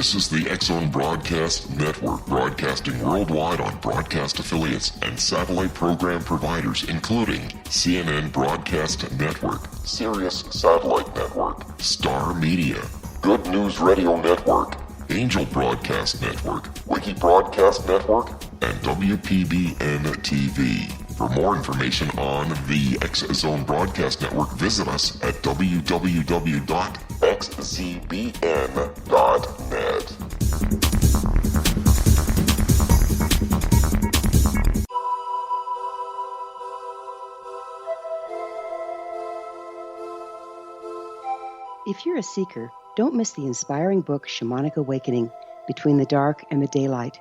This is the X-Zone Broadcast Network, broadcasting worldwide on broadcast affiliates and satellite program providers, including CNN Broadcast Network, Sirius Satellite Network, Star Media, Good News Radio Network, Angel Broadcast Network, Wiki Broadcast Network, and WPBN TV. For more information on the X-Zone Broadcast Network, visit us at www.xzbn.net. If you're a seeker, don't miss the inspiring book Shamanic Awakening, Between the Dark and the Daylight.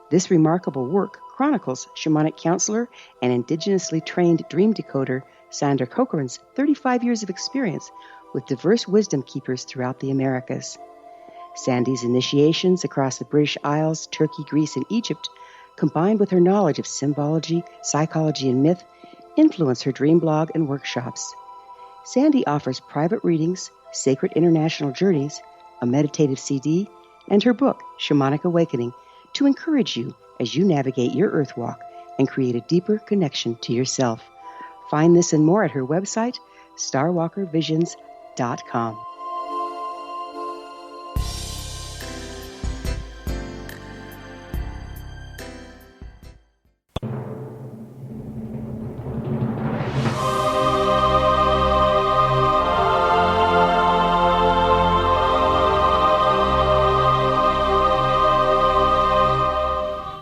This remarkable work chronicles shamanic counselor and indigenously trained dream decoder Sandra Cochran's 35 years of experience with diverse wisdom keepers throughout the Americas. Sandy's initiations across the British Isles, Turkey, Greece, and Egypt, combined with her knowledge of symbology, psychology, and myth, influence her dream blog and workshops. Sandy offers private readings, sacred international journeys, a meditative CD, and her book, Shamanic Awakening, to encourage you as you navigate your earth walk and create a deeper connection to yourself. Find this and more at her website, starwalkervisions.com.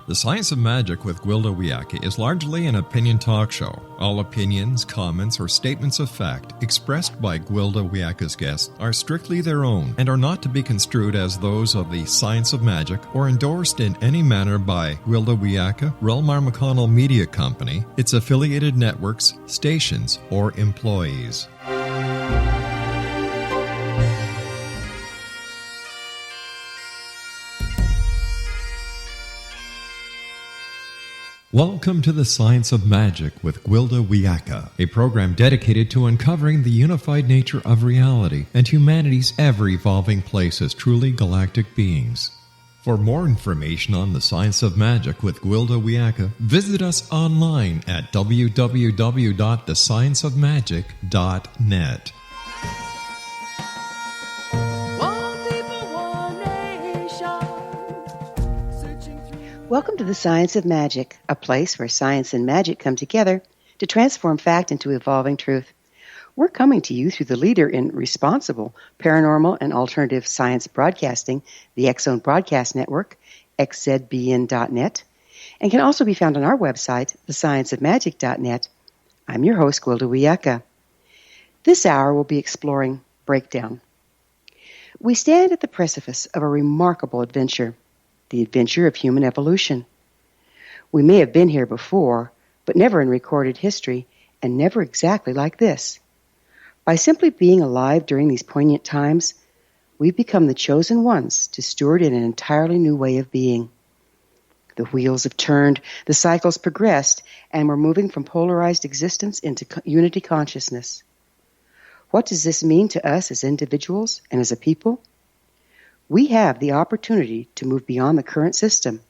The Science of Magic with Gwilda Wiyaka is largely an opinion talk show. All opinions, comments, or statements of fact expressed by Gwilda Wiyaka's guests are strictly their own and are not to be construed as those of the Science of Magic or endorsed in any manner by Gwilda Wiyaka, REL-MAR McConnell Media Company, its affiliated networks, stations, or employees. Welcome to the Science of Magic with Gwilda Wiyaka, a program dedicated to uncovering the unified nature of reality and humanity's ever-evolving place as truly galactic beings. For more information on the Science of Magic with Gwilda Wiyaka, visit us online at www.thescienceofmagic.net. Welcome to the Science of Magic, a place where science and magic come together to transform fact into evolving truth. We're coming to you through the leader in responsible paranormal and alternative science broadcasting, the X-Zone Broadcast Network, xzbn.net, and can also be found on our website, thescienceofmagic.net. I'm your host, Gwilda Wiyaka. This hour we'll be exploring breakdown. We stand at the precipice of a remarkable adventure, the adventure of human evolution. We may have been here before, but never in recorded history, and never exactly like this. By simply being alive during these poignant times, we've become the chosen ones to steward in an entirely new way of being. The wheels have turned, the cycles progressed, and we're moving from polarized existence into unity consciousness. What does this mean to us as individuals and as a people? We have the opportunity to move beyond the current system,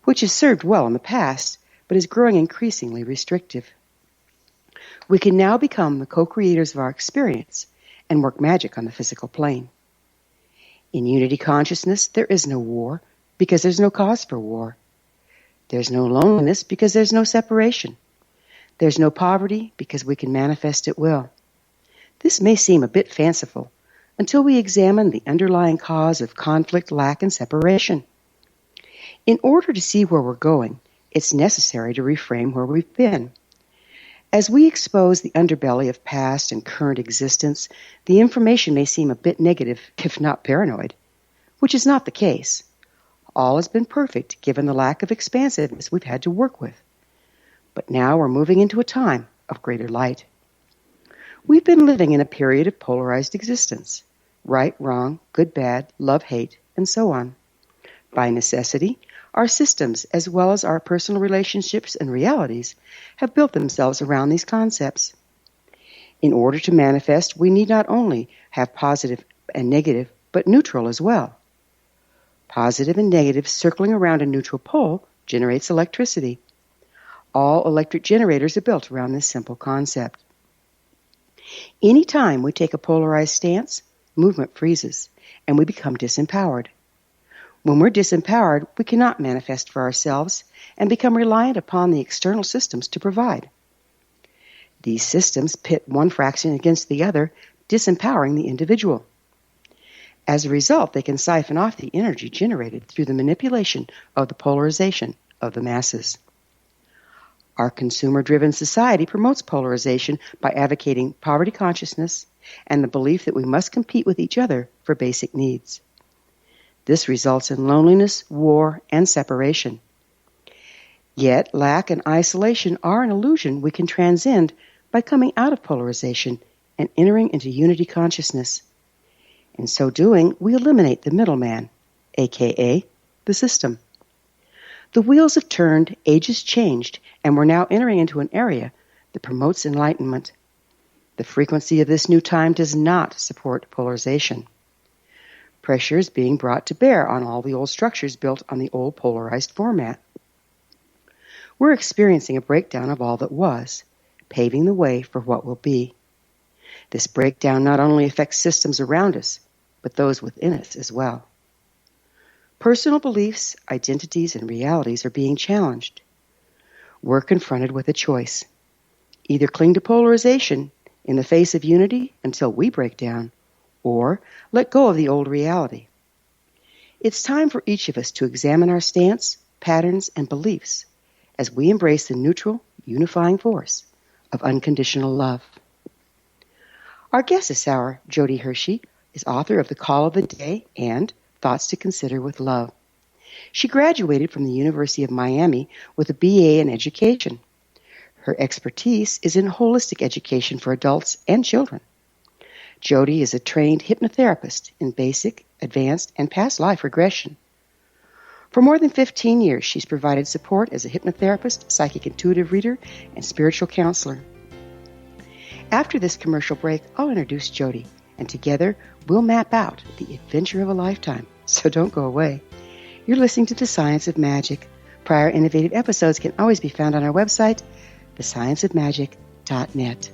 which has served well in the past, but is growing increasingly restrictive. We can now become the co-creators of our experience and work magic on the physical plane. In unity consciousness, there is no war because there's no cause for war. There's no loneliness because there's no separation. There's no poverty because we can manifest at will. This may seem a bit fanciful, until we examine the underlying cause of conflict, lack, and separation. In order to see where we're going, it's necessary to reframe where we've been. As we expose the underbelly of past and current existence, the information may seem a bit negative, if not paranoid, which is not the case. All has been perfect given the lack of expansiveness we've had to work with. But now we're moving into a time of greater light. We've been living in a period of polarized existence. Right, wrong, good, bad, love, hate, and so on. By necessity, our systems, as well as our personal relationships and realities, have built themselves around these concepts. In order to manifest, we need not only have positive and negative, but neutral as well. Positive and negative circling around a neutral pole generates electricity. All electric generators are built around this simple concept. Any time we take a polarized stance, movement freezes, and we become disempowered. When we're disempowered, we cannot manifest for ourselves and become reliant upon the external systems to provide. These systems pit one fraction against the other, disempowering the individual. As a result, they can siphon off the energy generated through the manipulation of the polarization of the masses. Our consumer-driven society promotes polarization by advocating poverty consciousness and the belief that we must compete with each other for basic needs. This results in loneliness, war, and separation. Yet, lack and isolation are an illusion we can transcend by coming out of polarization and entering into unity consciousness. In so doing, we eliminate the middleman, aka the system. The wheels have turned, ages changed, and we're now entering into an area that promotes enlightenment. The frequency of this new time does not support polarization. Pressure is being brought to bear on all the old structures built on the old polarized format. We're experiencing a breakdown of all that was, paving the way for what will be. This breakdown not only affects systems around us, but those within us as well. Personal beliefs, identities, and realities are being challenged. We're confronted with a choice. Either cling to polarization in the face of unity until we break down, or let go of the old reality. It's time for each of us to examine our stance, patterns, and beliefs as we embrace the neutral, unifying force of unconditional love. Our guest this hour, Jodi Hershey, is author of The Call of the Day and Thoughts to Consider with Love. She graduated from the University of Miami with a BA in education. Her expertise is in holistic education for adults and children. Jodi is a trained hypnotherapist in basic, advanced, and past life regression. For more than 15 years, she's provided support as a hypnotherapist, psychic intuitive reader, and spiritual counselor. After this commercial break, I'll introduce Jodi, and together we'll map out the adventure of a lifetime. So don't go away. You're listening to The Science of Magic. Prior innovative episodes can always be found on our website, thescienceofmagic.net.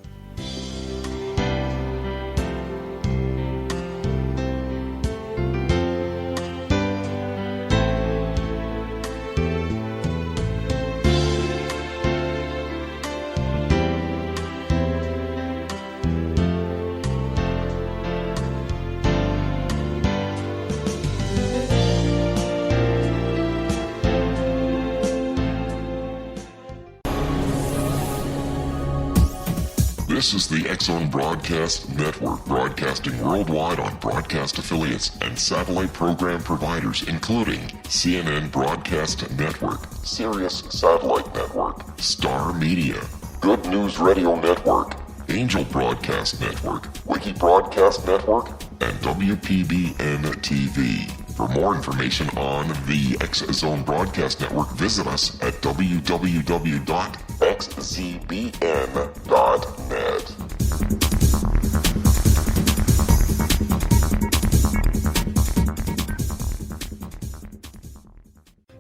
This is the X-Zone Broadcast Network, broadcasting worldwide on broadcast affiliates and satellite program providers, including CNN Broadcast Network, Sirius Satellite Network, Star Media, Good News Radio Network, Angel Broadcast Network, Wiki Broadcast Network, and WPBN TV. For more information on the X-Zone Broadcast Network, visit us at www.xzbn.net.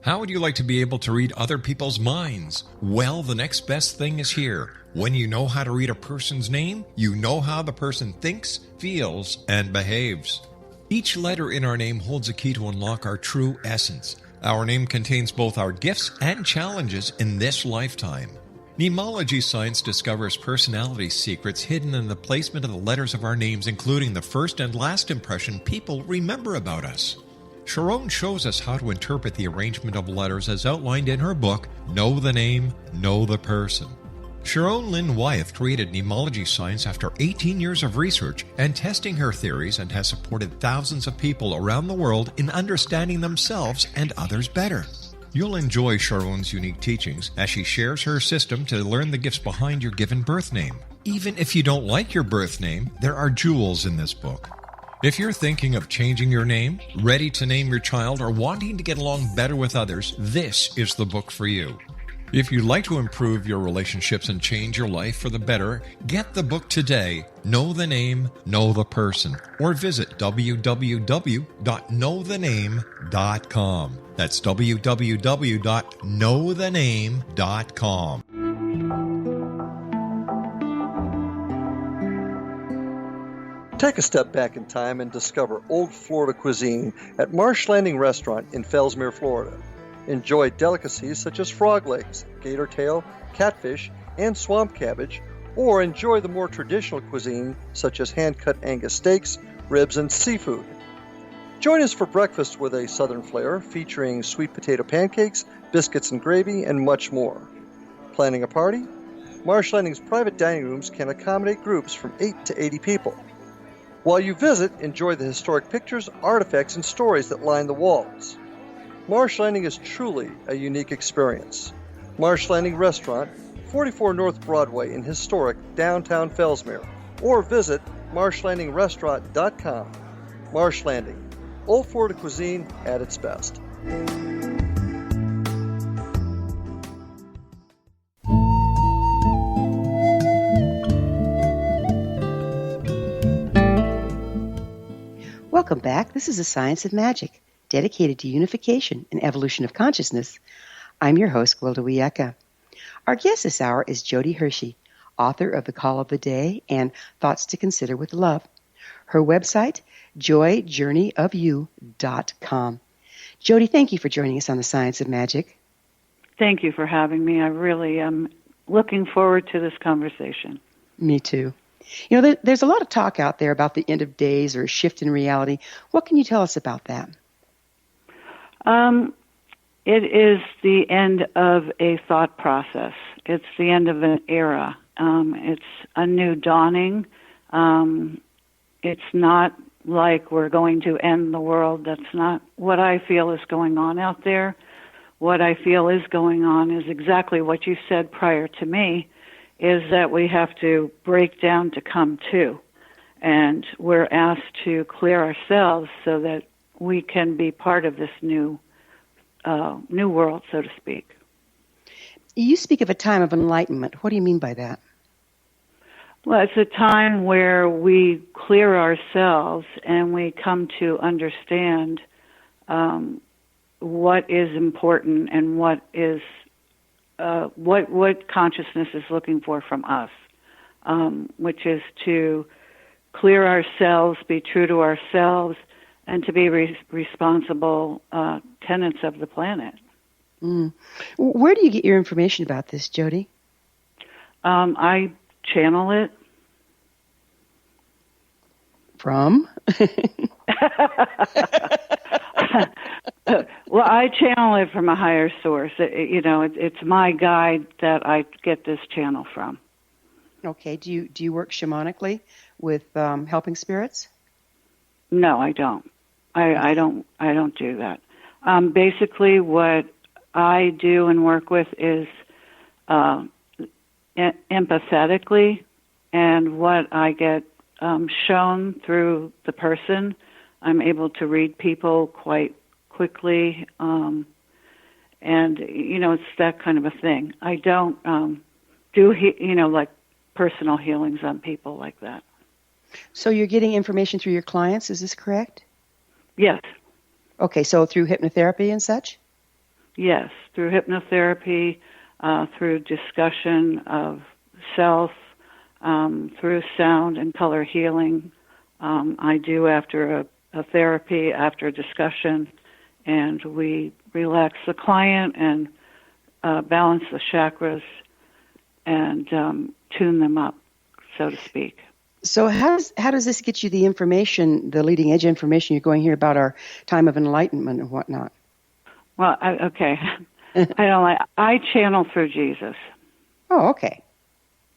How would you like to be able to read other people's minds? Well, the next best thing is here. When you know how to read a person's name, you know how the person thinks, feels, and behaves. Each letter in our name holds a key to unlock our true essence. Our name contains both our gifts and challenges in this lifetime. Mnemology science discovers personality secrets hidden in the placement of the letters of our names, including the first and last impression people remember about us. Sharon shows us how to interpret the arrangement of letters as outlined in her book, Know the Name, Know the Person. Sharon Lynn Wyeth created mnemology science after 18 years of research and testing her theories, and has supported thousands of people around the world in understanding themselves and others better. You'll enjoy Sharon's unique teachings as she shares her system to learn the gifts behind your given birth name. Even if you don't like your birth name, there are jewels in this book. If you're thinking of changing your name, ready to name your child, or wanting to get along better with others, this is the book for you. If you'd like to improve your relationships and change your life for the better, get the book today, Know the Name, Know the Person, or visit www.knowthename.com. That's www.knowthename.com. Take a step back in time and discover old Florida cuisine at Marsh Landing Restaurant in Fellsmere, Florida. Enjoy delicacies such as frog legs, gator tail, catfish, and swamp cabbage, or enjoy the more traditional cuisine such as hand-cut Angus steaks, ribs, and seafood. Join us for breakfast with a southern flair featuring sweet potato pancakes, biscuits and gravy, and much more. Planning a party? Marsh Landing's private dining rooms can accommodate groups from 8 to 80 people. While you visit, enjoy the historic pictures, artifacts, and stories that line the walls. Marsh Landing is truly a unique experience. Marsh Landing Restaurant, 44 North Broadway in historic downtown Fellsmere, or visit marshlandingrestaurant.com. Marsh Landing, old Florida cuisine at its best. Welcome back. This is The Science of Magic, dedicated to unification and evolution of consciousness. I'm your host, Gwilda Wiyaka. Our guest this hour is Jodi Hershey, author of The Call of the Day and Thoughts to Consider with Love. Her website, joyjourneyofyou.com. Jodi, thank you for joining us on The Science of Magic. Thank you for having me. I really am looking forward to this conversation. Me too. You know, there's a lot of talk out there about the end of days or a shift in reality. What can you tell us about that? It is the end of a thought process. It's the end of an era. It's a new dawning. It's not like we're going to end the world. That's not what I feel is going on out there. What I feel is going on is exactly what you said prior to me, is that we have to break down to come to. And we're asked to clear ourselves so that we can be part of this new world, so to speak. You speak of a time of enlightenment. What do you mean by that? Well, it's a time where we clear ourselves and we come to understand what is important and what is what consciousness is looking for from us, which is to clear ourselves, be true to ourselves, and to be responsible tenants of the planet. Mm. Where do you get your information about this, Jodi? I channel it. From? Well, I channel it from a higher source. It's my guide that I get this channel from. Okay. Do you work shamanically with helping spirits? No, I don't. I don't do that. Basically, what I do and work with is empathetically, and what I get shown through the person, I'm able to read people quite quickly, and it's that kind of a thing. I don't do like personal healings on people like that. So you're getting information through your clients, is this correct? Yes. Okay, so through hypnotherapy and such? Yes, through hypnotherapy, through discussion of self, through sound and color healing. I do after a therapy, after a discussion, and we relax the client and balance the chakras and tune them up, so to speak. So how does this get you the information, the leading edge information you're going here about our time of enlightenment and whatnot? Well, I channel through Jesus. Oh, okay.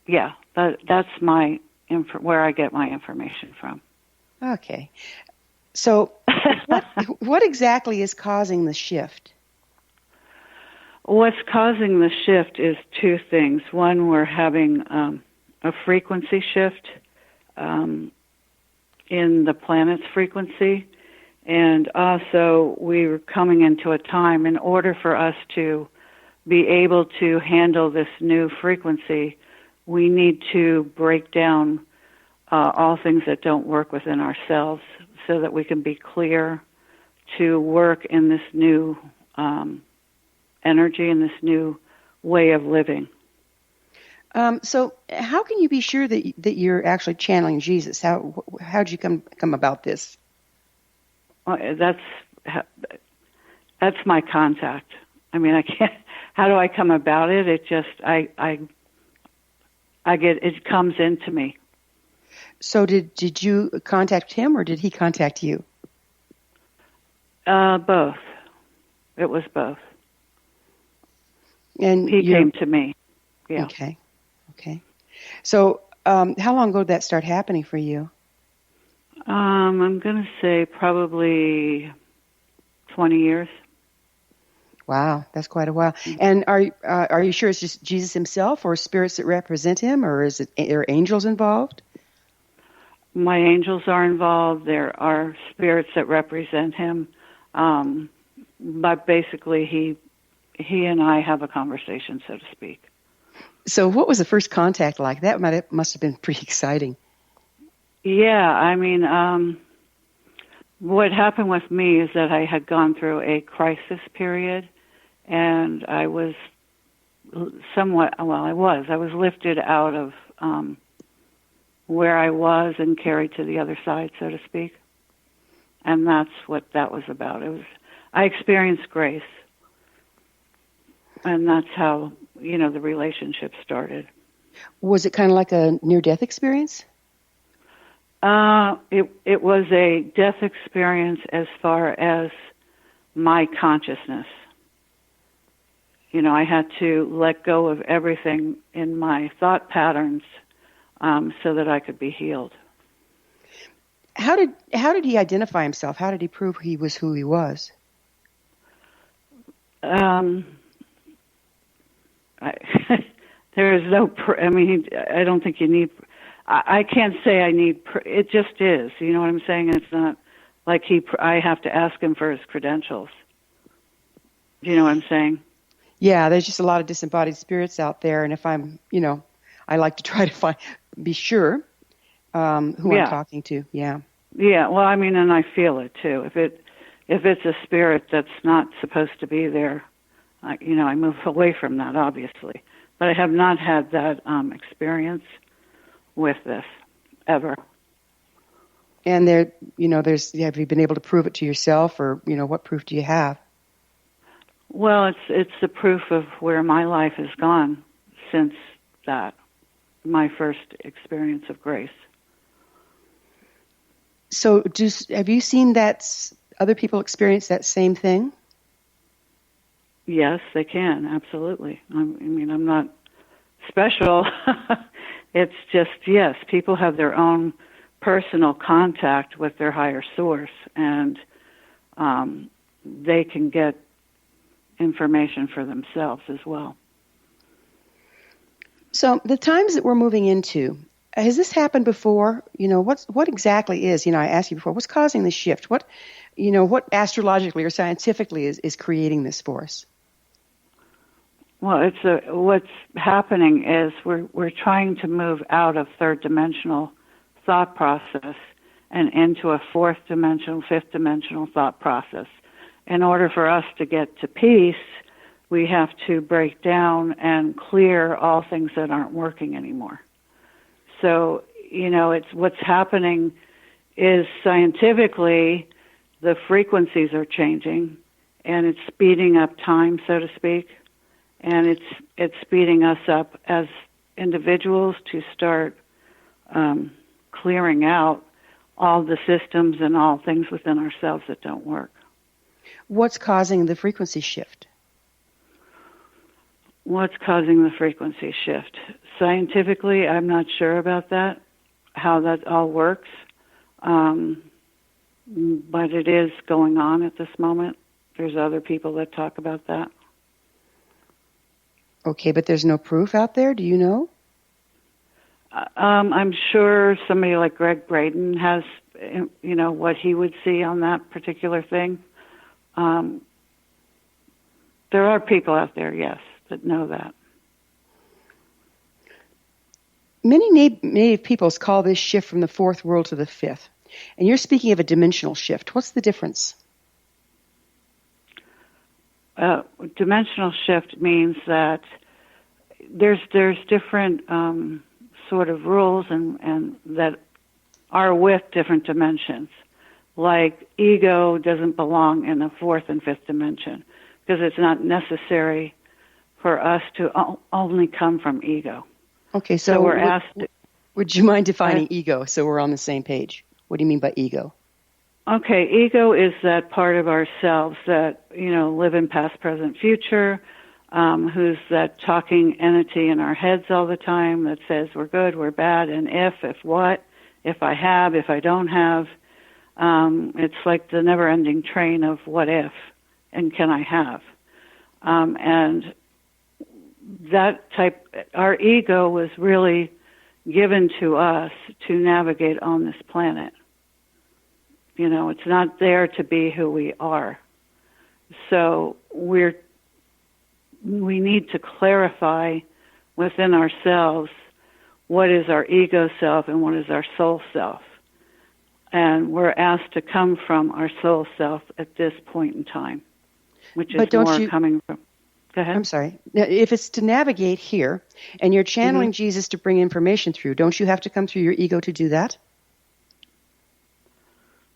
Yeah, that's my where I get my information from. Okay. So what exactly is causing the shift? What's causing the shift is two things. One, we're having a frequency shift in the planet's frequency, and also we're coming into a time, in order for us to be able to handle this new frequency, we need to break down all things that don't work within ourselves so that we can be clear to work in this new energy and this new way of living. So how can you be sure that you're actually channeling Jesus? How did you come about this? Well, that's my contact. I mean, I can't. How do I come about it? It just I get it comes into me. So did you contact him or did he contact you? Both. It was both. And he came to me. Yeah. Okay. So how long ago did that start happening for you? I'm going to say probably 20 years. Wow, that's quite a while. And are you sure it's just Jesus himself or spirits that represent him, or are angels involved? My angels are involved. There are spirits that represent him. But basically he and I have a conversation, so to speak. So what was the first contact like? That must have been pretty exciting. Yeah, I mean, what happened with me is that I had gone through a crisis period, and I was I was lifted out of where I was and carried to the other side, so to speak. And that's what that was about. I experienced grace, and that's how, the relationship started. Was it kind of like a near-death experience? It was a death experience as far as my consciousness. I had to let go of everything in my thought patterns so that I could be healed. How did he identify himself? How did he prove he was who he was? There is no. I don't think you need. I can't say I need. It just is. You know what I'm saying? It's not like I have to ask him for his credentials. Do you know what I'm saying? Yeah, there's just a lot of disembodied spirits out there, and if I'm, I like to try to be sure who I'm talking to. Yeah. Yeah. Well, and I feel it too. If it's a spirit that's not supposed to be there, I move away from that, obviously. But I have not had that experience with this ever. And have you been able to prove it to yourself, or what proof do you have? Well, it's the proof of where my life has gone since that, my first experience of grace. So, have you seen that other people experience that same thing? Yes, they can, absolutely. I'm not special. It's just, yes, people have their own personal contact with their higher source, and they can get information for themselves as well. So the times that we're moving into, has this happened before? What exactly is, I asked you before, what's causing the shift? What astrologically or scientifically is creating this force? Well, what's happening is we're trying to move out of third dimensional thought process and into a fourth dimensional, fifth dimensional thought process. In order for us to get to peace, we have to break down and clear all things that aren't working anymore. So, it's what's happening is scientifically the frequencies are changing, and it's speeding up time, so to speak, and it's speeding us up as individuals to start clearing out all the systems and all things within ourselves that don't work. What's causing the frequency shift? What's causing the frequency shift? Scientifically, I'm not sure about that, how that all works, but it is going on at this moment. There's other people that talk about that. Okay, but there's no proof out there? Do you know? I'm sure somebody like Greg Braden has, what he would see on that particular thing. There are people out there, yes, that know that. Many Native peoples call this shift from the fourth world to the fifth. And you're speaking of a dimensional shift. What's the difference? Dimensional shift means that there's different sort of rules and that are with different dimensions. Like ego doesn't belong in the fourth and fifth dimension because it's not necessary for us to only come from ego. Okay, so we're asked. Would you mind defining ego so we're on the same page? What do you mean by ego? Okay, ego is that part of ourselves that, live in past, present, future, who's that talking entity in our heads all the time that says we're good, we're bad, and if what, if I have, if I don't have. It's like the never-ending train of what if and can I have. And that type, our ego was really given to us to navigate on this planet. It's not there to be who we are. So we need to clarify within ourselves what is our ego self and what is our soul self. And we're asked to come from our soul self at this point in time, which is coming from. Go ahead. I'm sorry. Now, if it's to navigate here and you're channeling Jesus to bring information through, don't you have to come through your ego to do that?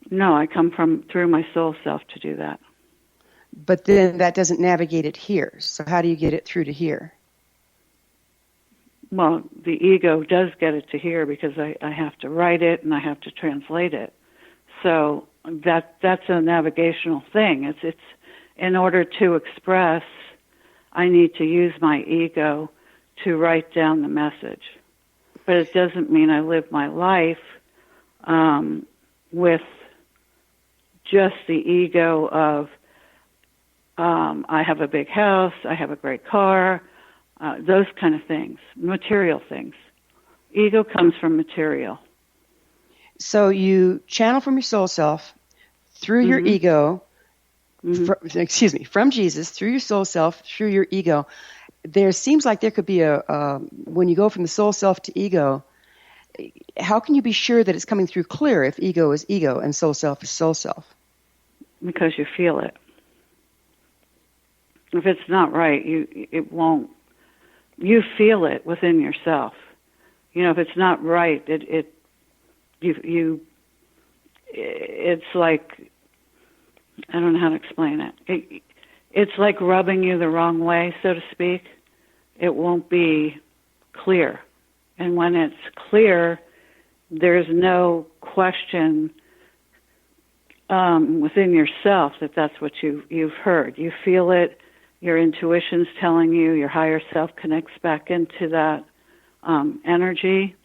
No, I come through my soul self to do that. But then that doesn't navigate it here. So how do you get it through to here? Well, the ego does get it to here because I have to write it and I have to translate it. So that's a navigational thing. It's in order to express, I need to use my ego to write down the message. But it doesn't mean I live my life with just the ego of I have a big house, I have a great car, those kind of things, material things. Ego comes from material. So you channel from your soul self through your ego, from Jesus, through your soul self, through your ego. There seems like there could be when you go from the soul self to ego, how can you be sure that it's coming through clear if ego is ego and soul self is soul self? Because you feel it. If it's not right, it won't. You feel it within yourself. If it's not right, it's like, I don't know how to explain it. It's like rubbing you the wrong way, so to speak. It won't be clear. And when it's clear, there's no question within yourself that that's what you've heard. You feel it. Your intuition's telling you. Your higher self connects back into that energy,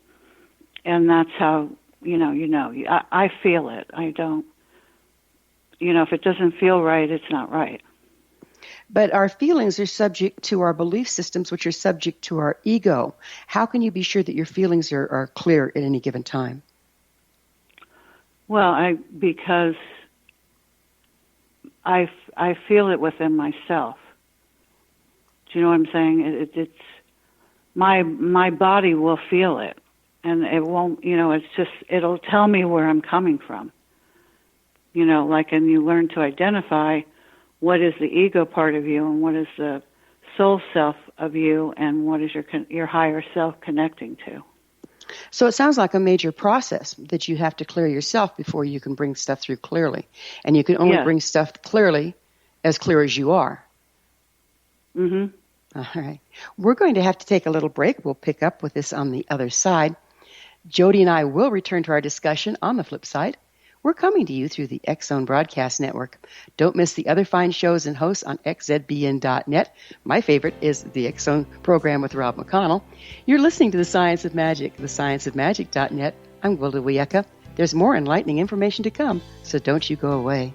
and that's how I feel it. I don't. If it doesn't feel right, it's not right. But our feelings are subject to our belief systems, which are subject to our ego. How can you be sure that your feelings are clear at any given time? Well, because I feel it within myself. Do you know what I'm saying? It's my body will feel it, and it won't. It's just it'll tell me where I'm coming from. And you learn to identify what is the ego part of you and what is the soul self of you and what is your higher self connecting to. So it sounds like a major process that you have to clear yourself before you can bring stuff through clearly. And you can only bring stuff clearly as clear as you are. Mm-hmm. All right. We're going to have to take a little break. We'll pick up with this on the other side. Jodi and I will return to our discussion on the flip side. We're coming to you through the X-Zone Broadcast Network. Don't miss the other fine shows and hosts on xzbn.net. My favorite is the X-Zone program with Rob McConnell. You're listening to The Science of Magic, thescienceofmagic.net. I'm Gwilda Wiyaka. There's more enlightening information to come, so don't you go away.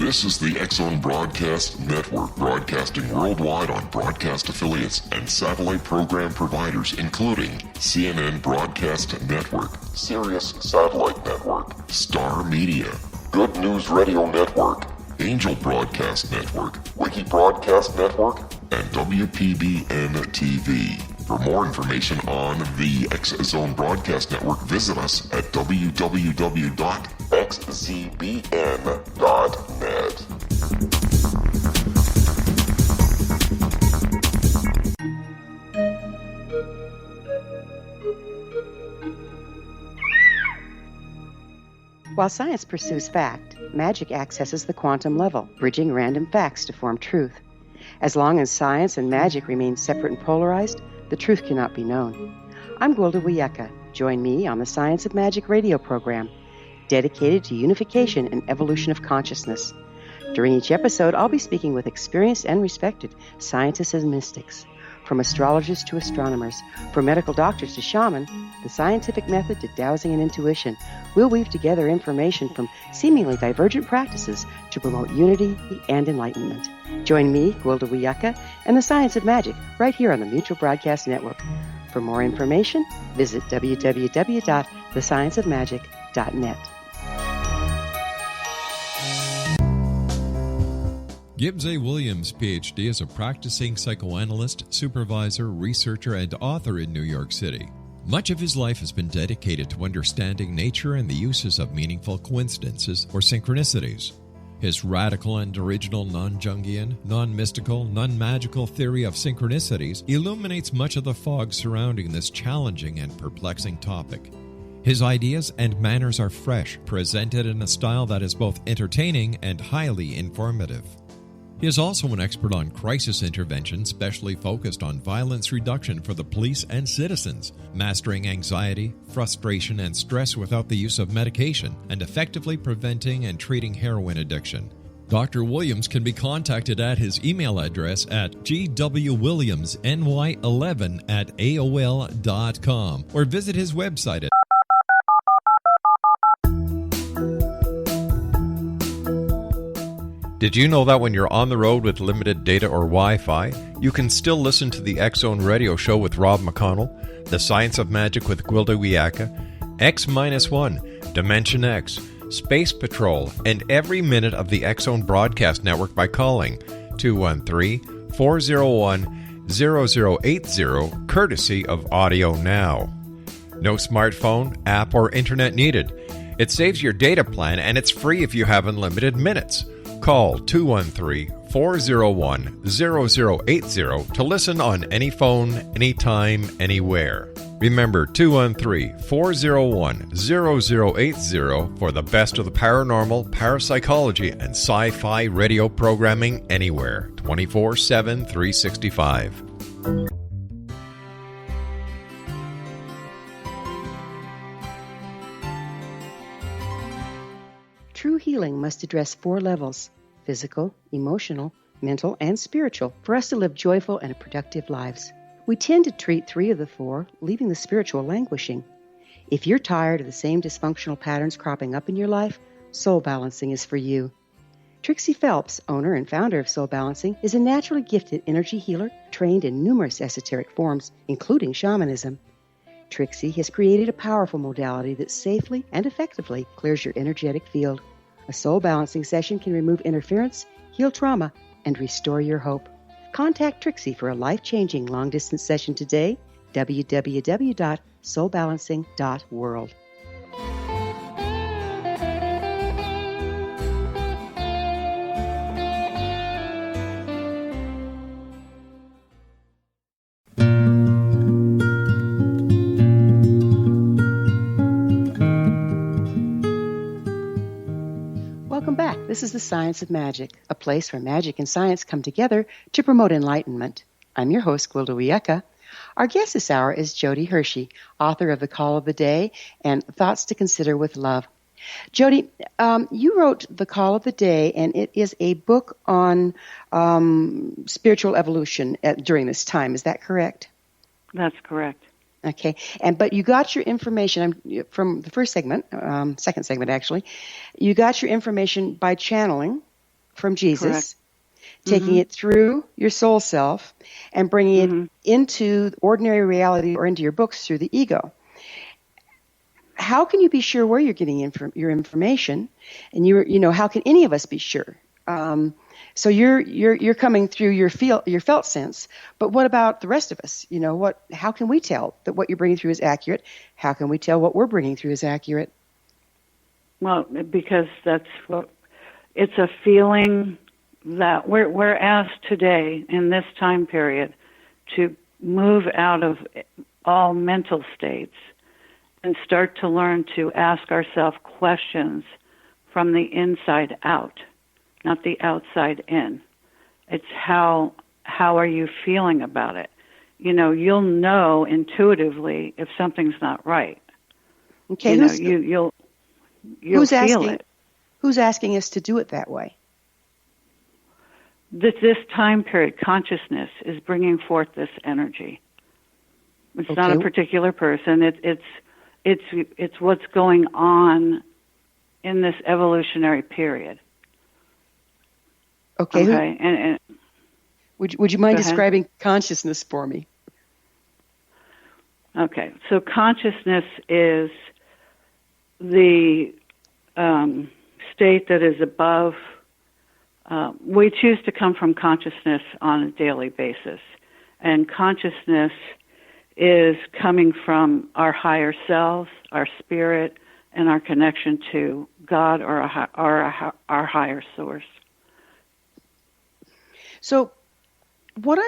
This is the X-Zone Broadcast Network, broadcasting worldwide on broadcast affiliates and satellite program providers, including CNN Broadcast Network, Sirius Satellite Network, Star Media, Good News Radio Network, Angel Broadcast Network, Wiki Broadcast Network, and WPBN TV. For more information on the X-Zone Broadcast Network, visit us at www.xzbn.net. While science pursues fact, magic accesses the quantum level, bridging random facts to form truth. As long as science and magic remain separate and polarized, the truth cannot be known. I'm Gwilda Wiyaka. Join me on the Science of Magic radio program, dedicated to unification and evolution of consciousness. During each episode, I'll be speaking with experienced and respected scientists and mystics. From astrologers to astronomers, from medical doctors to shaman, the scientific method to dowsing and intuition, we'll weave together information from seemingly divergent practices to promote unity and enlightenment. Join me, Gwilda Wiyaka, and the Science of Magic right here on the Mutual Broadcast Network. For more information, visit www.thescienceofmagic.net. Gibbs A. Williams, Ph.D., is a practicing psychoanalyst, supervisor, researcher, and author in New York City. Much of his life has been dedicated to understanding nature and the uses of meaningful coincidences or synchronicities. His radical and original non-Jungian, non-mystical, non-magical theory of synchronicities illuminates much of the fog surrounding this challenging and perplexing topic. His ideas and manners are fresh, presented in a style that is both entertaining and highly informative. He is also an expert on crisis intervention, specially focused on violence reduction for the police and citizens, mastering anxiety, frustration, and stress without the use of medication, and effectively preventing and treating heroin addiction. Dr. Williams can be contacted at his email address at gwwilliamsny11@aol.com or visit his website at Did you know that when you're on the road with limited data or Wi-Fi, you can still listen to the X-Zone Radio Show with Rob McConnell, The Science of Magic with Gwilda Wiyaka, X-1, Dimension X, Space Patrol, and every minute of the X-Zone Broadcast Network by calling 213-401-0080, courtesy of Audio Now. No smartphone, app, or internet needed. It saves your data plan, and it's free if you have unlimited minutes. Call 213-401-0080 to listen on any phone, anytime, anywhere. Remember 213-401-0080 for the best of the paranormal, parapsychology, and sci-fi radio programming anywhere, 24/7, 365. True healing must address 4 levels: physical, emotional, mental, and spiritual, for us to live joyful and productive lives. We tend to treat 3 of the 4, leaving the spiritual languishing. If you're tired of the same dysfunctional patterns cropping up in your life, Soul Balancing is for you. Trixie Phelps, owner and founder of Soul Balancing, is a naturally gifted energy healer trained in numerous esoteric forms, including shamanism. Trixie has created a powerful modality that safely and effectively clears your energetic field. A soul balancing session can remove interference, heal trauma, and restore your hope. Contact Trixie for a life-changing long-distance session today, www.soulbalancing.world. Welcome back. This is the Science of Magic, a place where magic and science come together to promote enlightenment. I'm your host, Gwilda Wiyaka. Our guest this hour is Jodi Hershey, author of The Call of the Day and Thoughts to Consider with Love. Jodi, you wrote The Call of the Day, and it is a book on spiritual evolution during this time. Is that correct? That's correct. Okay, but you got your information from the first segment, second segment actually. You got your information by channeling, from Jesus, Correct. taking it through your soul self, and bringing it into ordinary reality or into your books through the ego. How can you be sure where you're getting your information? And how can any of us be sure? So you're coming through your felt sense, but what about the rest of us? How can we tell that what you're bringing through is accurate? How can we tell what we're bringing through is accurate? Well, because it's a feeling that we're asked today in this time period to move out of all mental states and start to learn to ask ourselves questions from the inside out, not the outside in. It's how are you feeling about it? You'll know intuitively if something's not right. Okay, you'll feel it. Who's asking us to do it that way? This time period, consciousness is bringing forth this energy. It's not a particular person. It's what's going on in this evolutionary period. Okay. And would you mind describing consciousness for me? Okay. So consciousness is the state that is above. We choose to come from consciousness on a daily basis. And consciousness is coming from our higher selves, our spirit, and our connection to God or our higher source. So what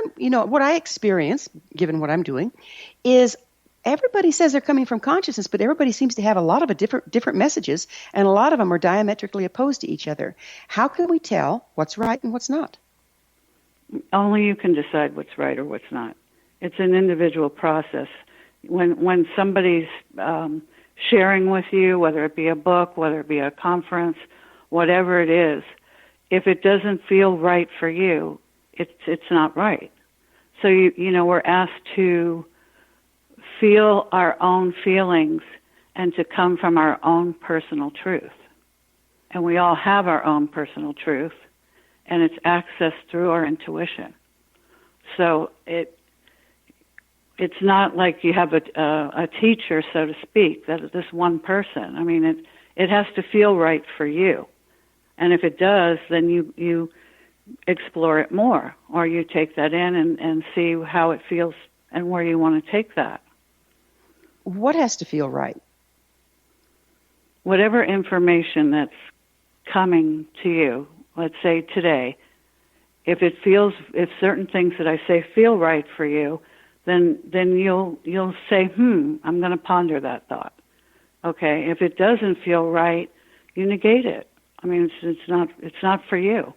I experience, given what I'm doing, is everybody says they're coming from consciousness, but everybody seems to have a lot of different messages, and a lot of them are diametrically opposed to each other. How can we tell what's right and what's not? Only you can decide what's right or what's not. It's an individual process. When somebody's sharing with you, whether it be a book, whether it be a conference, whatever it is, if it doesn't feel right for you, it's not right. So we're asked to feel our own feelings and to come from our own personal truth. And we all have our own personal truth, and it's accessed through our intuition. So it's not like you have a teacher, so to speak, that is this one person. I mean, it has to feel right for you. And if it does, then you explore it more, or you take that in and see how it feels and where you want to take that. What has to feel right? Whatever information that's coming to you, let's say today, if certain things that I say feel right for you, then you'll say, I'm going to ponder that thought. Okay, if it doesn't feel right, you negate it. I mean, it's not for you.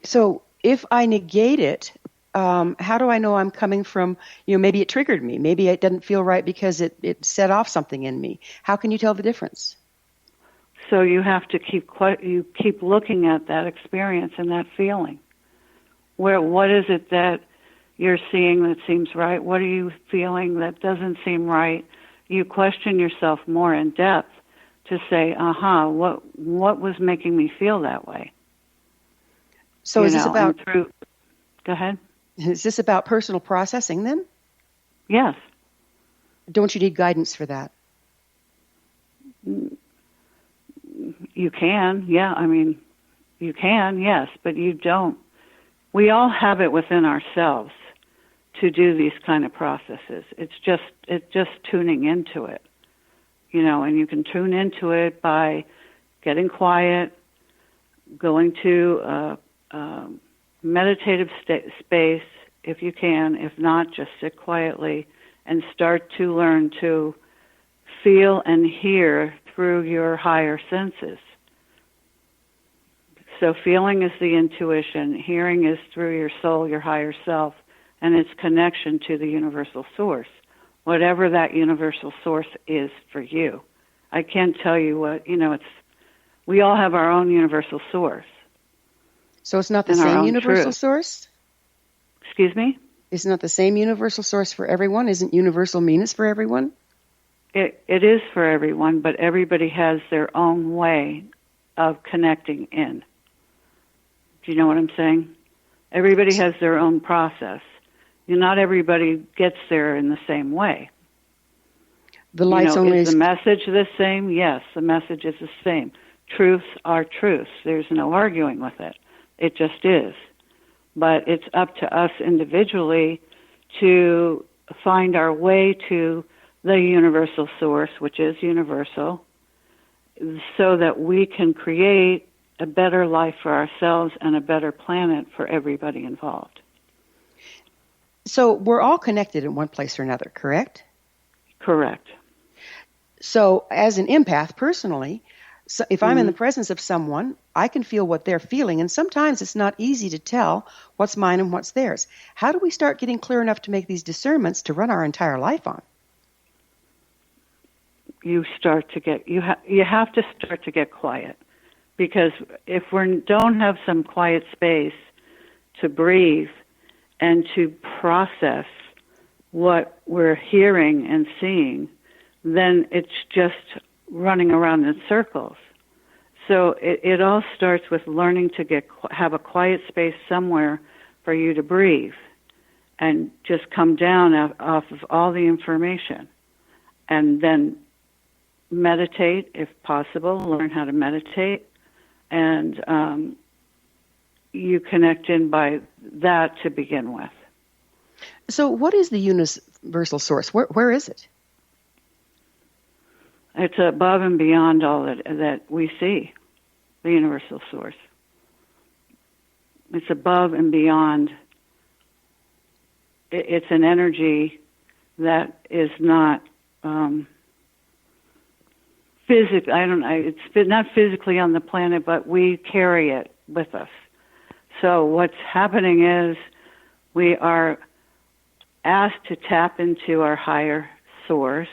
So if I negate it, how do I know I'm coming from, maybe it triggered me. Maybe it doesn't feel right because it set off something in me. How can you tell the difference? So you have to keep looking at that experience and that feeling. What is it that you're seeing that seems right? What are you feeling that doesn't seem right? You question yourself more in depth to say, what was making me feel that way? So is this about... Go ahead. Is this about personal processing then? Yes. Don't you need guidance for that? You can, yeah. I mean, you can, yes, but you don't. We all have it within ourselves to do these kind of processes. It's just tuning into it, and you can tune into it by getting quiet, going to meditative space if you can. If not, just sit quietly and start to learn to feel and hear through your higher senses. So feeling is the intuition, hearing is through your soul, your higher self, and its connection to the universal source, whatever that universal source is for you. I can't tell you what, we all have our own universal source. So it's not the same universal source? Excuse me? It's not the same universal source for everyone? Isn't universal meanness for everyone? It is for everyone, but everybody has their own way of connecting in. Do you know what I'm saying? Everybody has their own process. Not everybody gets there in the same way. The light's only is the message the same? Yes, the message is the same. Truths are truths. There's no arguing with it. It just is. But it's up to us individually to find our way to the universal source, which is universal, so that we can create a better life for ourselves and a better planet for everybody involved. So we're all connected in one place or another, correct? Correct. So as an empath, personally, so if I'm in the presence of someone, I can feel what they're feeling, and sometimes it's not easy to tell what's mine and what's theirs. How do we start getting clear enough to make these discernments to run our entire life on? You have to start to get quiet, because if we don't have some quiet space to breathe and to process what we're hearing and seeing, then it's just running around in circles. So it all starts with learning to have a quiet space somewhere for you to breathe and just come down off of all the information, and then meditate if possible, learn how to meditate, and you connect in by that to begin with. So what is the universal source? Where is it? It's above and beyond all that we see, the universal source. It's above and beyond. It's an energy that is not physically, it's not physically on the planet, but we carry it with us. So what's happening is we are asked to tap into our higher source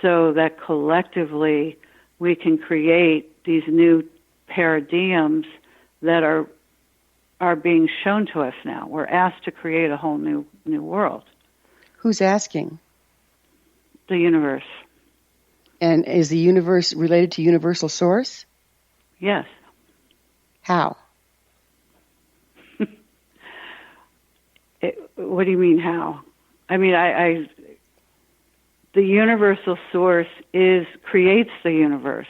so that collectively we can create these new paradigms that are being shown to us now. We're asked to create a whole new world. Who's asking? The universe. And is the universe related to universal source? Yes. How? What do you mean how? I mean, the universal source creates the universe.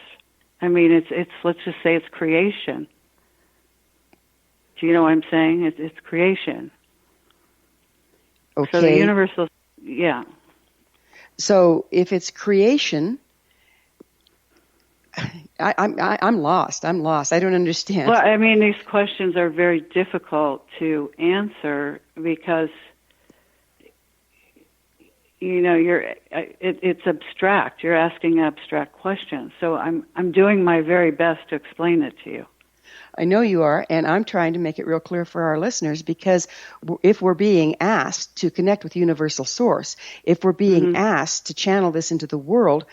I mean, it's let's just say it's creation. Do you know what I'm saying? It's creation. Okay. So the universal, yeah. So if it's creation, I'm lost. I don't understand. Well, I mean, these questions are very difficult to answer because, it's abstract. You're asking abstract questions. So I'm doing my very best to explain it to you. I know you are, and I'm trying to make it real clear for our listeners, because if we're being asked to connect with universal source, if we're being asked to channel this into the world,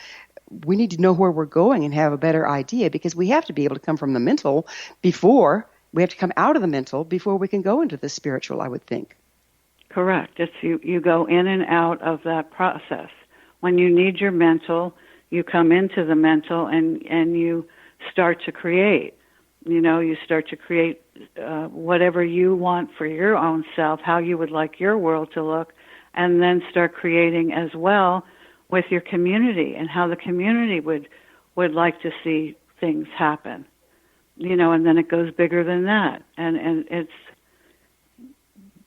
we need to know where we're going and have a better idea, because we have to be able to come from the mental before we have to come out of the mental before we can go into the spiritual, I would think. Correct. It's you go in and out of that process. When you need your mental, you come into the mental and you start to create. You start to create whatever you want for your own self, how you would like your world to look, and then start creating as well with your community and how the community would like to see things happen. And then it goes bigger than that. And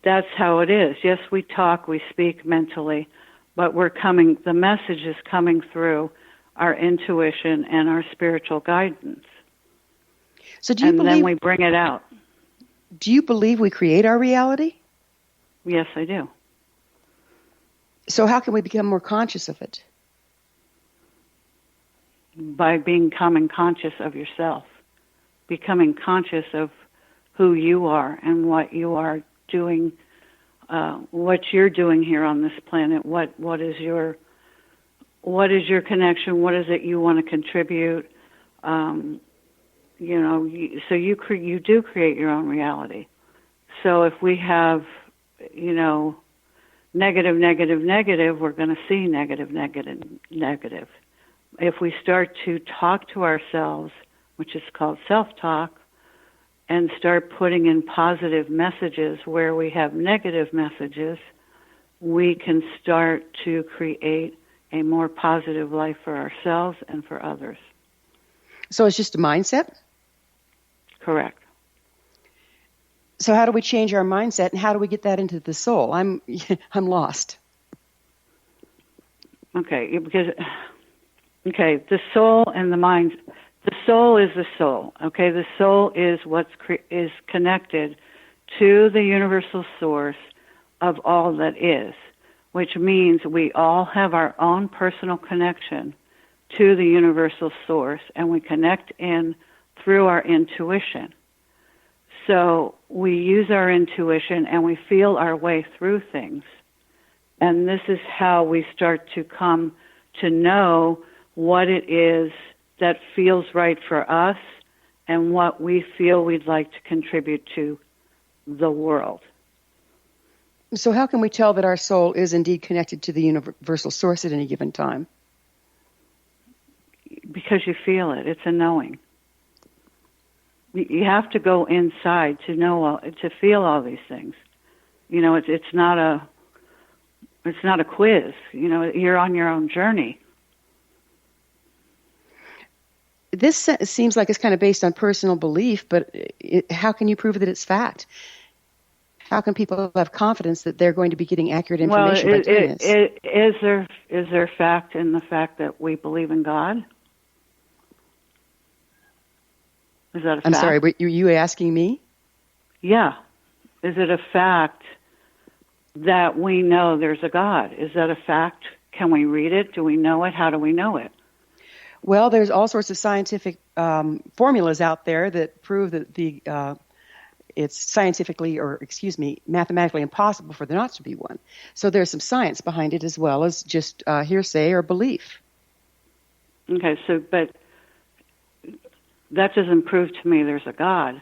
that's how it is. Yes, we talk, we speak mentally, but the message is coming through our intuition and our spiritual guidance. So do you believe, then we bring it out. Do you believe we create our reality? Yes, I do. So how can we become more conscious of it? By becoming conscious of yourself, becoming conscious of who you are and what you are doing, what you're doing here on this planet. What is your connection? What is it you want to contribute? So you do create your own reality. So if we have, negative, we're going to see negative. If we start to talk to ourselves, which is called self-talk, and start putting in positive messages where we have negative messages, we can start to create a more positive life for ourselves and for others. So it's just a mindset? Correct. So how do we change our mindset, and how do we get that into the soul? I'm lost. Okay, the soul and the mind. The soul is the soul. Okay, the soul is is connected to the universal source of all that is, which means we all have our own personal connection to the universal source, and we connect in through our intuition. So we use our intuition and we feel our way through things. And this is how we start to come to know what it is that feels right for us and what we feel we'd like to contribute to the world. So how can we tell that our soul is indeed connected to the universal source at any given time? Because you feel it. It's a knowing. You have to go inside to know, to feel all these things. You know, it's not a quiz. You know, you're on your own journey. This seems like it's kind of based on personal belief, but how can you prove that it's fact? How can people have confidence that they're going to be getting accurate information by doing this? Is there fact in the fact that we believe in God? Is that a fact? I'm sorry, were you asking me? Yeah. Is it a fact that we know there's a God? Is that a fact? Can we read it? Do we know it? How do we know it? Well, there's all sorts of scientific formulas out there that prove that it's mathematically impossible for there not to be one. So there's some science behind it as well as just hearsay or belief. Okay, but that doesn't prove to me there's a God.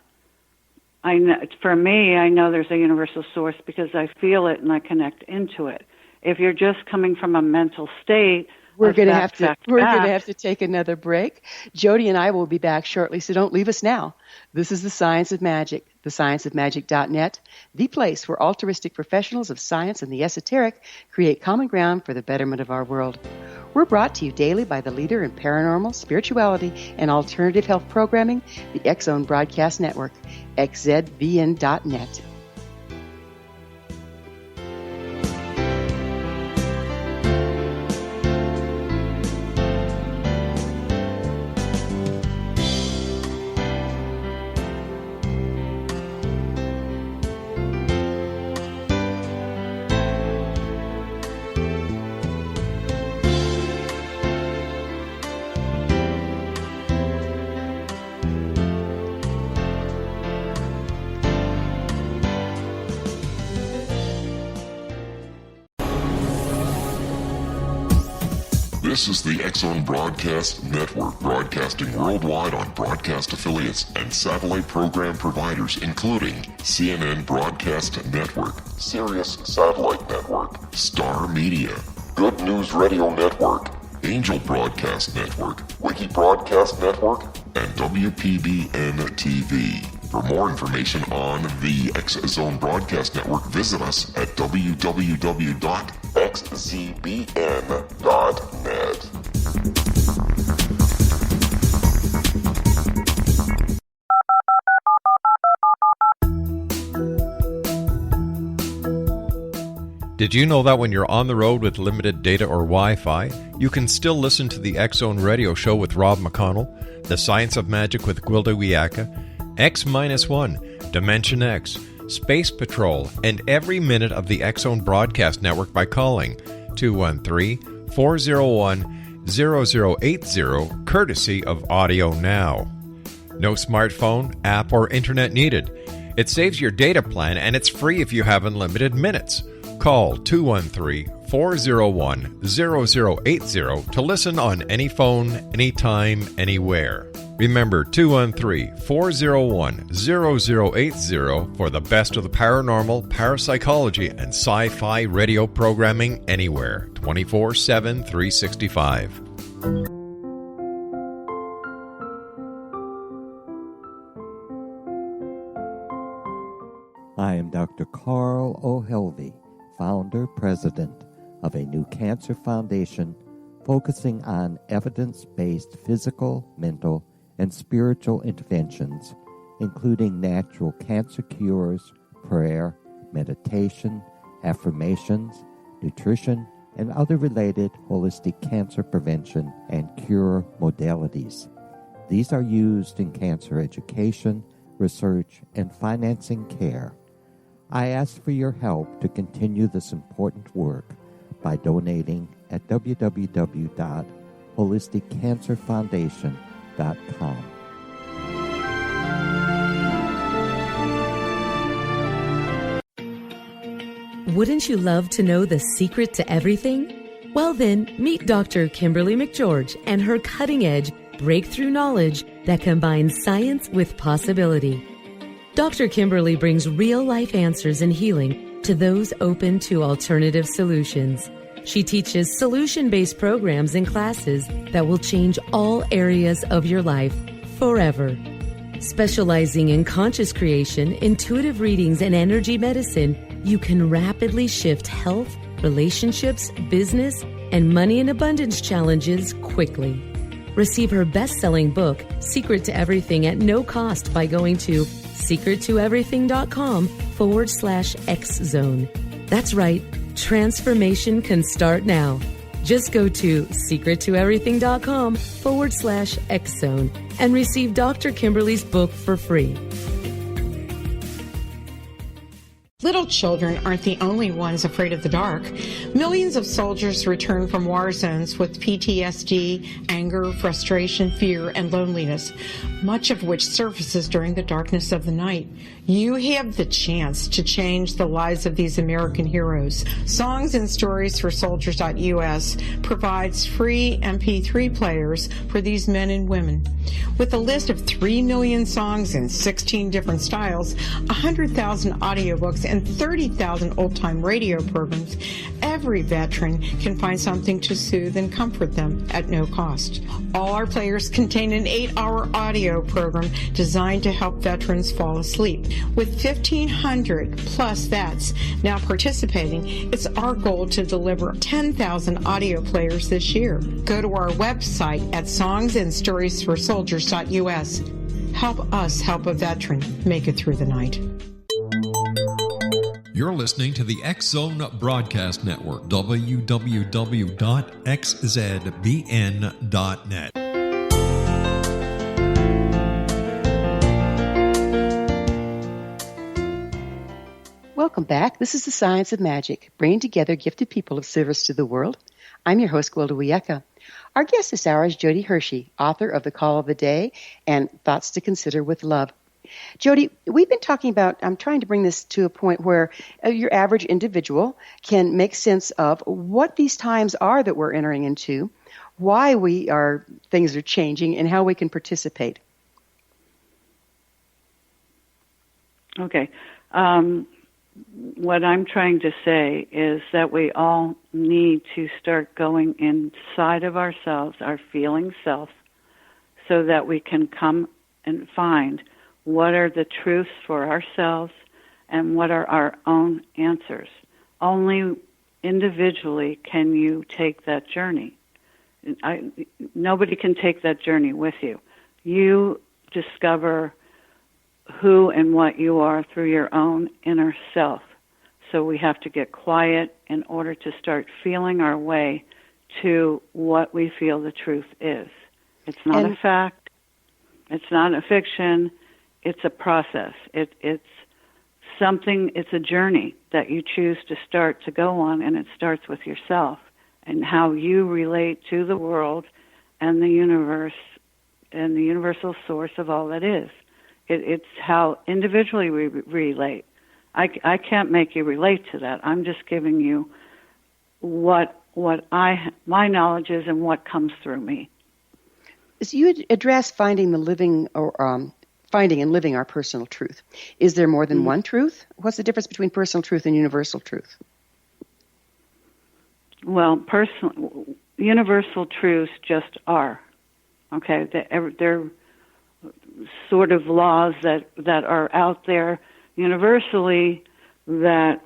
For me, I know there's a universal source because I feel it and I connect into it. If you're just coming from a mental state, we're going to have to take another break. Jodi and I will be back shortly, so don't leave us now. This is The Science of Magic, thescienceofmagic.net, the place where altruistic professionals of science and the esoteric create common ground for the betterment of our world. We're brought to you daily by the leader in paranormal, spirituality, and alternative health programming, the X-Zone Broadcast Network, xzbn.net. This is the X-Zone Broadcast Network, broadcasting worldwide on broadcast affiliates and satellite program providers, including CNN Broadcast Network, Sirius Satellite Network, Star Media, Good News Radio Network, Angel Broadcast Network, Wiki Broadcast Network, and WPBN TV. For more information on the X-Zone Broadcast Network, visit us at www.xzbn.net. Did you know that when you're on the road with limited data or Wi-Fi, you can still listen to the X-Zone Radio Show with Rob McConnell, The Science of Magic with Gwilda Wiyaka, X-1, Dimension X, Space Patrol, and every minute of the X-Zone Broadcast Network by calling 213-401-0080, courtesy of Audio Now. No smartphone, app, or internet needed. It saves your data plan, and it's free if you have unlimited minutes. Call 213-401-0080 to listen on any phone, anytime, anywhere. Remember 213-401-0080 for the best of the paranormal, parapsychology, and sci-fi radio programming anywhere, 24/7, 365. Dr. Carl O'Helvey, founder, president of a new cancer foundation focusing on evidence-based physical, mental, and spiritual interventions, including natural cancer cures, prayer, meditation, affirmations, nutrition, and other related holistic cancer prevention and cure modalities. These are used in cancer education, research, and financing care. I ask for your help to continue this important work by donating at www.holisticcancerfoundation.com. Wouldn't you love to know the secret to everything? Well then, meet Dr. Kimberly McGeorge and her cutting-edge breakthrough knowledge that combines science with possibility. Dr. Kimberly brings real-life answers and healing to those open to alternative solutions. She teaches solution-based programs and classes that will change all areas of your life forever. Specializing in conscious creation, intuitive readings, and energy medicine, you can rapidly shift health, relationships, business, and money and abundance challenges quickly. Receive her best-selling book, Secret to Everything, at no cost by going to secrettoeverything.com/X-Zone. That's right, transformation can start now. Just go to secrettoeverything.com/X-Zone and receive Dr. Kimberly's book for free. Little children aren't the only ones afraid of the dark. Millions of soldiers return from war zones with PTSD, anger, frustration, fear, and loneliness, much of which surfaces during the darkness of the night. You have the chance to change the lives of these American heroes. Songs and Stories for Soldiers.us provides free MP3 players for these men and women. With a list of 3 million songs in 16 different styles, 100,000 audiobooks, and 30,000 old-time radio programs, every veteran can find something to soothe and comfort them at no cost. All our players contain an 8-hour audio program designed to help veterans fall asleep. With 1,500 plus vets now participating, it's our goal to deliver 10,000 audio players this year. Go to our website at songsandstoriesforsoldiers.us. Help us help a veteran make it through the night. You're listening to the X-Zone Broadcast Network, www.xzbn.net. Welcome back. This is The Science of Magic, bringing together gifted people of service to the world. I'm your host, Gwilda Wiyaka. Our guest this hour is Jodi Hershey, author of The Call of the Day and Thoughts to Consider with Love. Jodi, we've been talking about, I'm trying to bring this to a point where your average individual can make sense of what these times are that we're entering into, why things are changing, and how we can participate. Okay. What I'm trying to say is that we all need to start going inside of ourselves, our feeling self, so that we can come and find what are the truths for ourselves and what are our own answers. Only individually can you take that journey. Nobody can take that journey with you. You discover who and what you are through your own inner self. So we have to get quiet in order to start feeling our way to what we feel the truth is. It's not a fact. It's not a fiction. It's a process. It's something, it's a journey that you choose to start to go on, and it starts with yourself and how you relate to the world and the universe and the universal source of all that is. It's how individually we relate. I can't make you relate to that. I'm just giving you what my knowledge is and what comes through me. So you address finding and living our personal truth. Is there more than one truth? What's the difference between personal truth and universal truth? Well, universal truths just are. Okay, they're sort of laws that are out there universally, that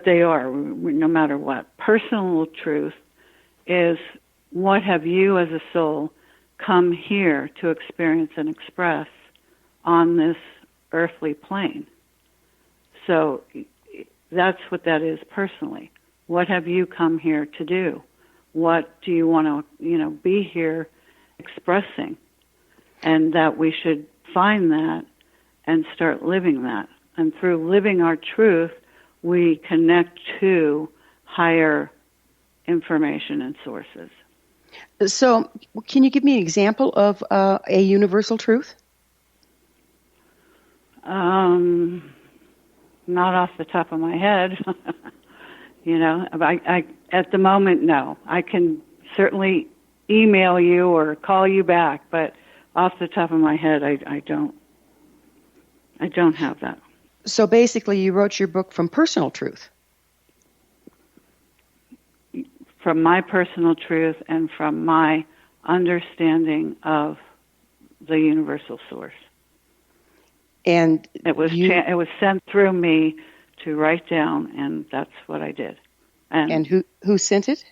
they are, no matter what. Personal truth is, what have you as a soul come here to experience and express on this earthly plane? So that's what that is personally. What have you come here to do? What do you want to, be here expressing? And that we should find that and start living that. And through living our truth, we connect to higher information and sources. So, can you give me an example of a universal truth? Not off the top of my head. I at the moment, no. I can certainly email you or call you back, but off the top of my head, I don't have that. So basically, you wrote your book from personal truth. From my personal truth and from my understanding of the universal source. And it was sent through me to write down, and that's what I did. And who sent it?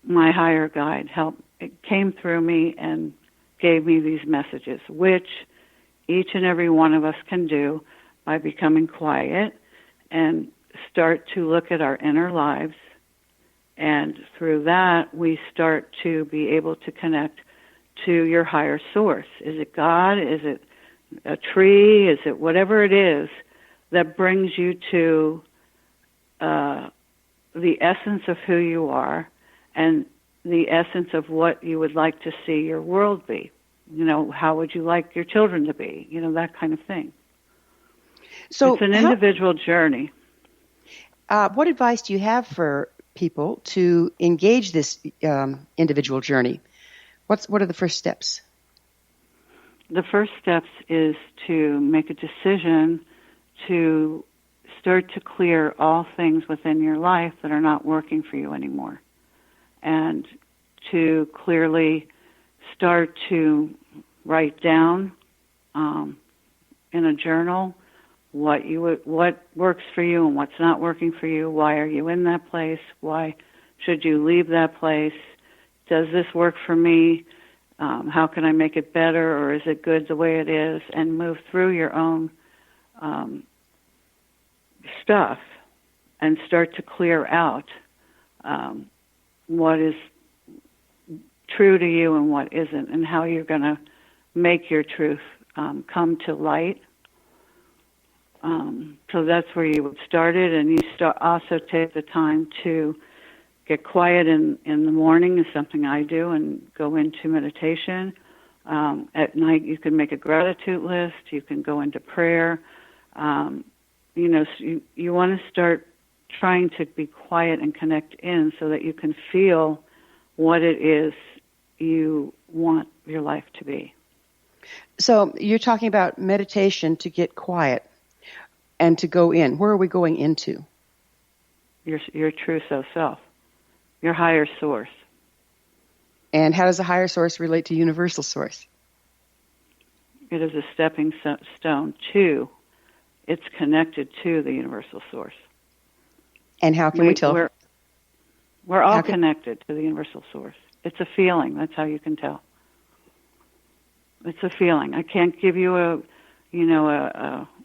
My higher guide helped. It came through me and gave me these messages, which each and every one of us can do by becoming quiet and start to look at our inner lives. And through that, we start to be able to connect to your higher source. Is it God? Is it a tree? Is it whatever it is that brings you to the essence of who you are and the essence of what you would like to see your world be? How would you like your children to be? That kind of thing. So it's an individual journey. What advice do you have for people to engage this individual journey? What are the first steps? The first steps is to make a decision to start to clear all things within your life that are not working for you anymore, and to clearly start to write down in a journal what works for you and what's not working for you. Why are you in that place? Why should you leave that place? Does this work for me? How can I make it better, or is it good the way it is? And move through your own stuff and start to clear out what is true to you and what isn't, and how you're going to make your truth come to light. So that's where you would start it, and you also take the time to get quiet in the morning is something I do, and go into meditation. At night, you can make a gratitude list. You can go into prayer. So you want to start trying to be quiet and connect in so that you can feel what it is you want your life to be. So you're talking about meditation to get quiet and to go in. Where are we going into? Your true self, your higher source. And how does the higher source relate to universal source? It is a stepping stone to, it's connected to the universal source. And how can we tell? We're all connected to the universal source. It's a feeling. That's how you can tell. It's a feeling. I can't give you a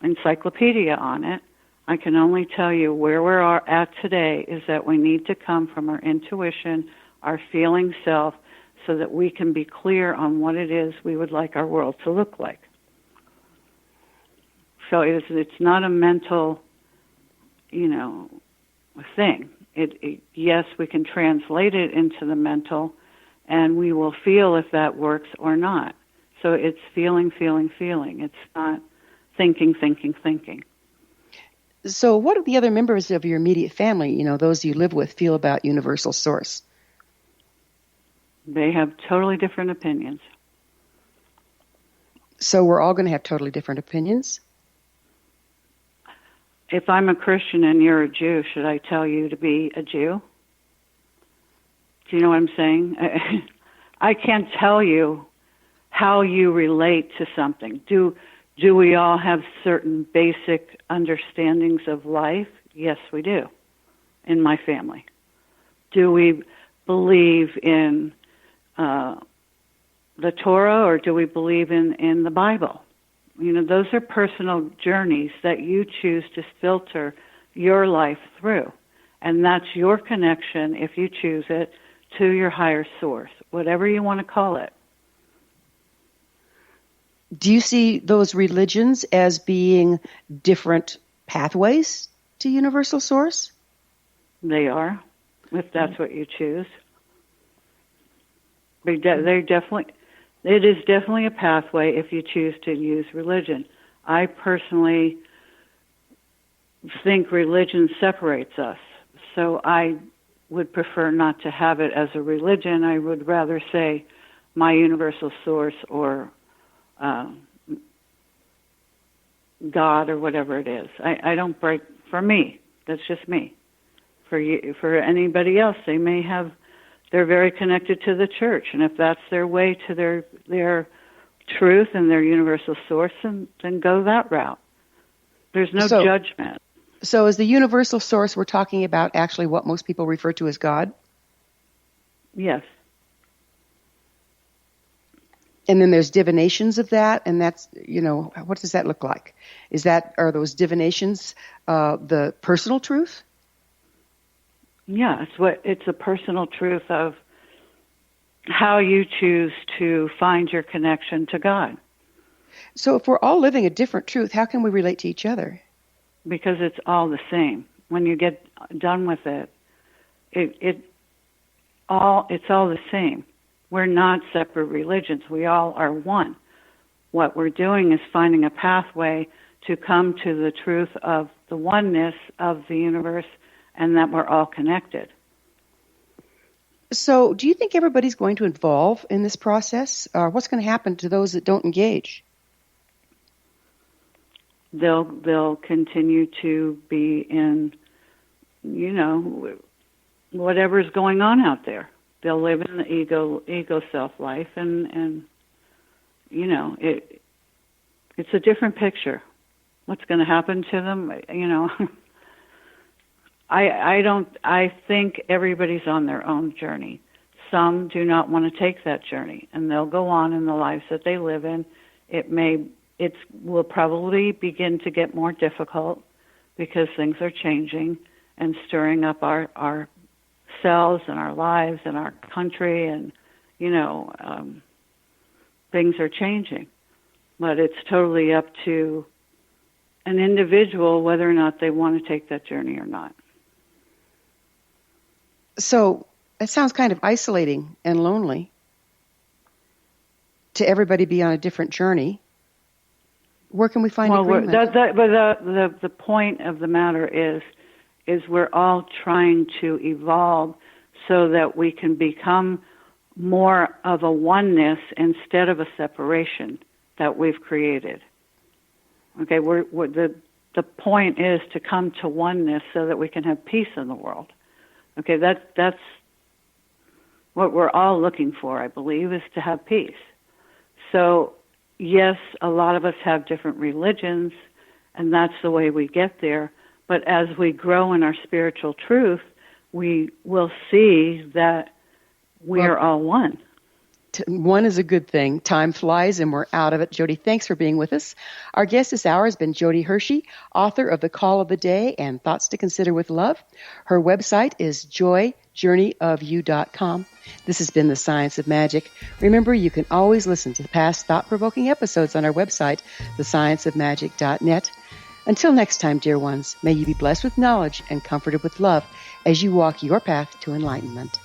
encyclopedia on it. I can only tell you where we are at today is that we need to come from our intuition, our feeling self, so that we can be clear on what it is we would like our world to look like. So it's not a mental, thing. Yes, we can translate it into the mental, and we will feel if that works or not. So it's feeling. It's not thinking. So what do the other members of your immediate family, those you live with, feel about universal source? They have totally different opinions. So we're all going to have totally different opinions? If I'm a Christian and you're a Jew, should I tell you to be a Jew? Do you know what I'm saying? I can't tell you how you relate to something. Do Do we all have certain basic understandings of life? Yes, we do, in my family. Do we believe in the Torah, or do we believe in the Bible? Those are personal journeys that you choose to filter your life through. And that's your connection, if you choose it, to your higher source, whatever you want to call it. Do you see those religions as being different pathways to universal source? They are, if that's what you choose. It is definitely a pathway if you choose to use religion. I personally think religion separates us, so I would prefer not to have it as a religion. I would rather say my universal source or God or whatever it is. I don't break, for me, that's just me. For you, for anybody else, they're very connected to the church, and if that's their way to their truth and their universal source, then go that route. There's no judgment. So is the universal source we're talking about actually what most people refer to as God? Yes. And then there's divinations of that, and that's, what does that look like? Are those divinations the personal truth? Yeah, it's a personal truth of how you choose to find your connection to God. So if we're all living a different truth, how can we relate to each other? Because it's all the same. When you get done with it, it's all the same. We're not separate religions. We all are one. What we're doing is finding a pathway to come to the truth of the oneness of the universe and that we're all connected. So do you think everybody's going to involve in this process? Or what's going to happen to those that don't engage? They'll continue to be in, whatever's going on out there. They'll live in the ego self life, and it's a different picture. What's going to happen to them? I think everybody's on their own journey. Some do not want to take that journey, and they'll go on in the lives that they live in. It will probably begin to get more difficult because things are changing and stirring up our selves and our lives and our country, and things are changing. But it's totally up to an individual whether or not they want to take that journey or not. So it sounds kind of isolating and lonely to everybody be on a different journey. Where can we find agreement? But the point of the matter is we're all trying to evolve so that we can become more of a oneness instead of a separation that we've created. Okay, the point is to come to oneness so that we can have peace in the world. Okay, that's what we're all looking for, I believe, is to have peace. So, yes, a lot of us have different religions, and that's the way we get there. But as we grow in our spiritual truth, we will see that we are all one. One is a good thing. Time flies and we're out of it. Jodi, thanks for being with us. Our guest this hour has been Jodi Hershey, author of The Call of the Day and Thoughts to Consider with Love. Her website is joyjourneyofyou.com. This has been The Science of Magic. Remember, you can always listen to past thought-provoking episodes on our website, thescienceofmagic.net. Until next time, dear ones, may you be blessed with knowledge and comforted with love as you walk your path to enlightenment.